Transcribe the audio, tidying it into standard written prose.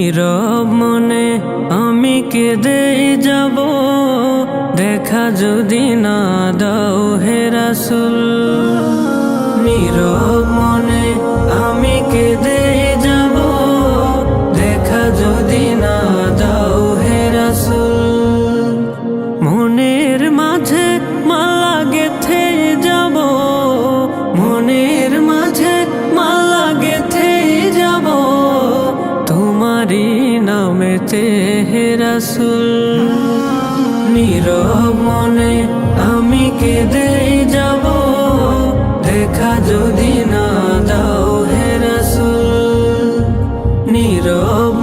নীরব মনে আমি কেঁদে যাব, দেখা যদি না দাও হে রাসূল। নীরব মনে আমি কেঁদে যাব, দেখা যদি না দাও হে রাসূল। মনের মাঝে মালা গেঁথে যাব, মনের মাঝে মালা গেঁথে যাব, তোমারি নামেতে হে রাসূল। নীরব মনে আমি কেঁদে যাব, দেখা যদি না দাও হে রাসূল। নীরব